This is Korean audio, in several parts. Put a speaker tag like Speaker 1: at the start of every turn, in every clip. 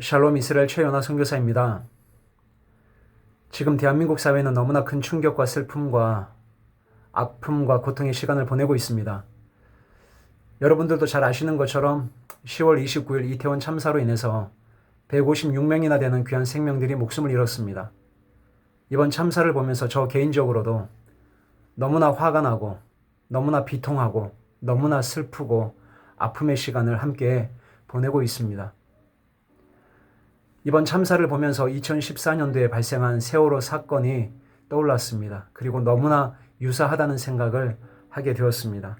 Speaker 1: 샬롬 이스라엘 최연아 선교사입니다. 지금 대한민국 사회는 너무나 큰 충격과 슬픔과 아픔과 고통의 시간을 보내고 있습니다. 여러분들도 잘 아시는 것처럼 10월 29일 이태원 참사로 인해서 156명이나 되는 귀한 생명들이 목숨을 잃었습니다. 이번 참사를 보면서 저 개인적으로도 너무나 화가 나고 너무나 비통하고 너무나 슬프고 아픔의 시간을 함께 보내고 있습니다. 이번 참사를 보면서 2014년도에 발생한 세월호 사건이 떠올랐습니다. 그리고 너무나 유사하다는 생각을 하게 되었습니다.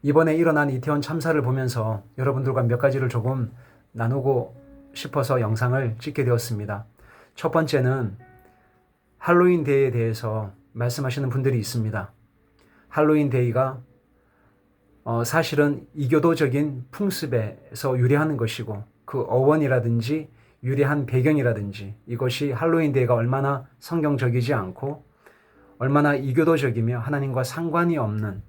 Speaker 1: 이번에 일어난 이태원 참사를 보면서 여러분들과 몇 가지를 조금 나누고 싶어서 영상을 찍게 되었습니다. 첫 번째는 할로윈 데이에 대해서 말씀하시는 분들이 있습니다. 할로윈 데이가 사실은 이교도적인 풍습에서 유래하는 것이고 그 어원이라든지 유래한 배경이라든지 이것이 할로윈 데이가 얼마나 성경적이지 않고 얼마나 이교도적이며 하나님과 상관이 없는,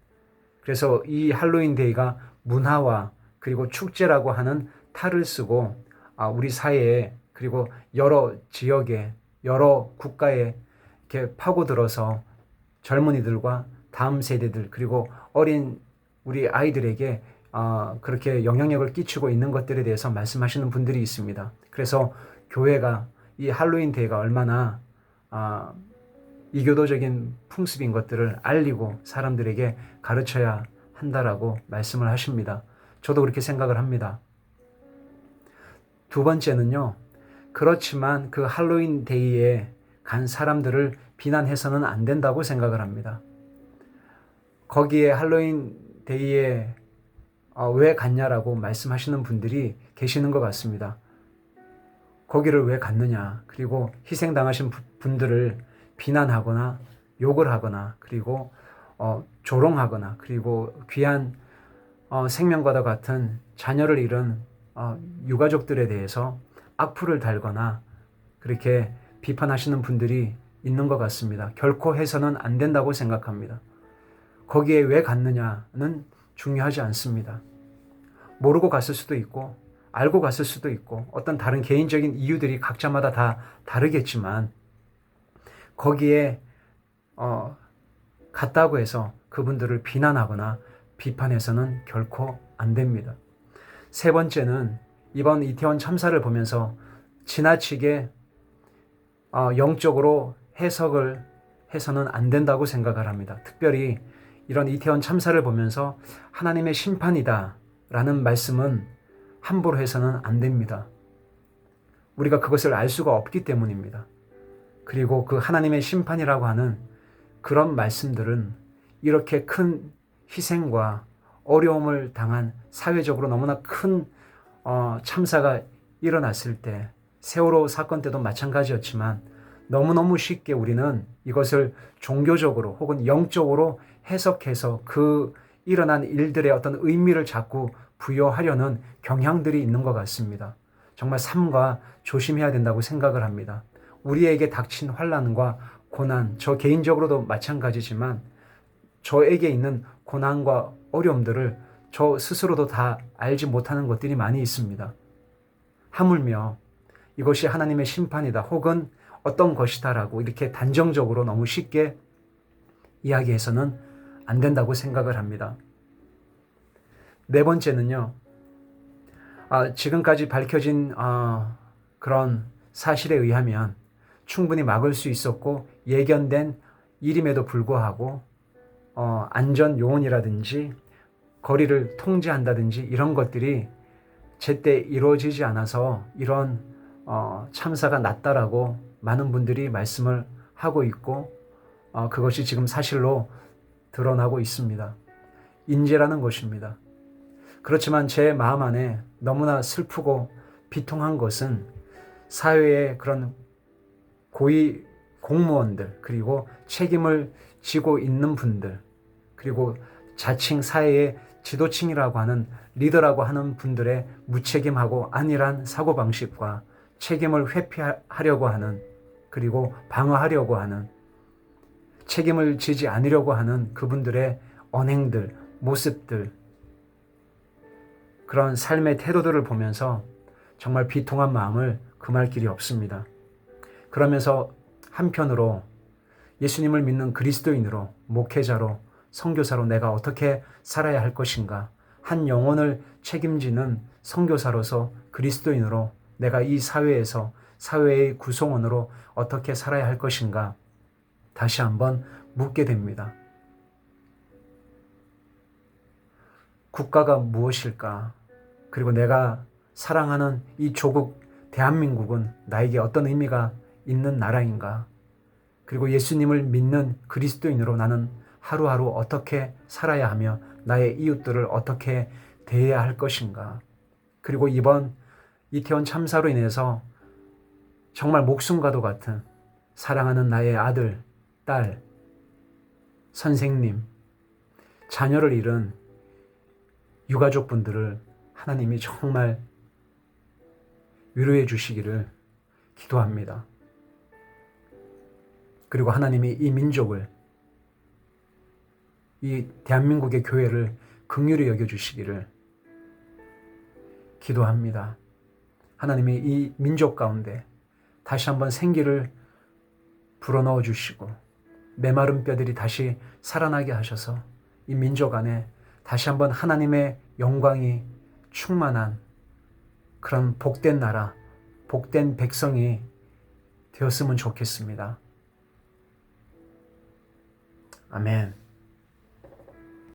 Speaker 1: 그래서 이 할로윈 데이가 문화와 그리고 축제라고 하는 탈을 쓰고 우리 사회에 그리고 여러 지역에 여러 국가에 이렇게 파고들어서 젊은이들과 다음 세대들 그리고 어린 우리 아이들에게 그렇게 영향력을 끼치고 있는 것들에 대해서 말씀하시는 분들이 있습니다. 그래서 교회가 이 할로윈 데이가 얼마나 이교도적인 풍습인 것들을 알리고 사람들에게 가르쳐야 한다라고 말씀을 하십니다. 저도 그렇게 생각을 합니다. 두 번째는요, 그렇지만 그 할로윈 데이에 간 사람들을 비난해서는 안 된다고 생각을 합니다. 거기에 할로윈 데이에 왜 갔냐라고 말씀하시는 분들이 계시는 것 같습니다. 거기를 왜 갔느냐, 그리고 희생당하신 분들을 비난하거나 욕을 하거나 그리고 조롱하거나 그리고 귀한 생명과도 같은 자녀를 잃은 유가족들에 대해서 악플을 달거나 그렇게 비판하시는 분들이 있는 것 같습니다. 결코 해서는 안 된다고 생각합니다. 거기에 왜 갔느냐는 중요하지 않습니다. 모르고 갔을 수도 있고 알고 갔을 수도 있고 어떤 다른 개인적인 이유들이 각자마다 다 다르겠지만 거기에 갔다고 해서 그분들을 비난하거나 비판해서는 결코 안 됩니다. 세 번째는 이번 이태원 참사를 보면서 지나치게 영적으로 해석을 해서는 안 된다고 생각을 합니다. 특별히 이런 이태원 참사를 보면서 하나님의 심판이다 라는 말씀은 함부로 해서는 안 됩니다. 우리가 그것을 알 수가 없기 때문입니다. 그리고 그 하나님의 심판이라고 하는 그런 말씀들은 이렇게 큰 희생과 어려움을 당한 사회적으로 너무나 큰 참사가 일어났을 때, 세월호 사건 때도 마찬가지였지만 너무너무 쉽게 우리는 이것을 종교적으로 혹은 영적으로 해석해서 그 일어난 일들의 어떤 의미를 자꾸 부여하려는 경향들이 있는 것 같습니다. 정말 삼가 조심해야 된다고 생각을 합니다. 우리에게 닥친 환난과 고난, 저 개인적으로도 마찬가지지만 저에게 있는 고난과 어려움들을 저 스스로도 다 알지 못하는 것들이 많이 있습니다. 하물며 이것이 하나님의 심판이다 혹은 어떤 것이다라고 이렇게 단정적으로 너무 쉽게 이야기해서는 안 된다고 생각을 합니다. 네 번째는요, 지금까지 밝혀진 그런 사실에 의하면 충분히 막을 수 있었고 예견된 일임에도 불구하고 안전 요원이라든지 거리를 통제한다든지 이런 것들이 제때 이루어지지 않아서 이런 참사가 났다라고 많은 분들이 말씀을 하고 있고 그것이 지금 사실로 드러나고 있습니다. 인재라는 것입니다. 그렇지만 제 마음 안에 너무나 슬프고 비통한 것은 사회의 그런 고위 공무원들 그리고 책임을 지고 있는 분들 그리고 자칭 사회의 지도층이라고 하는 리더라고 하는 분들의 무책임하고 안일한 사고방식과 책임을 회피하려고 하는 그리고 방어하려고 하는 책임을 지지 않으려고 하는 그분들의 언행들, 모습들, 그런 삶의 태도들을 보면서 정말 비통한 마음을 금할 길이 없습니다. 그러면서 한편으로 예수님을 믿는 그리스도인으로, 목회자로, 선교사로 내가 어떻게 살아야 할 것인가, 한 영혼을 책임지는 선교사로서 그리스도인으로 내가 이 사회에서 사회의 구성원으로 어떻게 살아야 할 것인가 다시 한번 묻게 됩니다. 국가가 무엇일까? 그리고 내가 사랑하는 이 조국 대한민국은 나에게 어떤 의미가 있는 나라인가? 그리고 예수님을 믿는 그리스도인으로 나는 하루하루 어떻게 살아야 하며 나의 이웃들을 어떻게 대해야 할 것인가? 그리고 이번 이태원 참사로 인해서 정말 목숨과도 같은 사랑하는 나의 아들, 딸, 선생님, 자녀를 잃은 유가족분들을 하나님이 정말 위로해 주시기를 기도합니다. 그리고 하나님이 이 민족을, 이 대한민국의 교회를 긍휼히 여겨주시기를 기도합니다. 하나님이 이 민족 가운데 다시 한번 생기를 불어넣어 주시고 메마른 뼈들이 다시 살아나게 하셔서 이 민족 안에 다시 한번 하나님의 영광이 충만한 그런 복된 나라, 복된 백성이 되었으면 좋겠습니다. 아멘.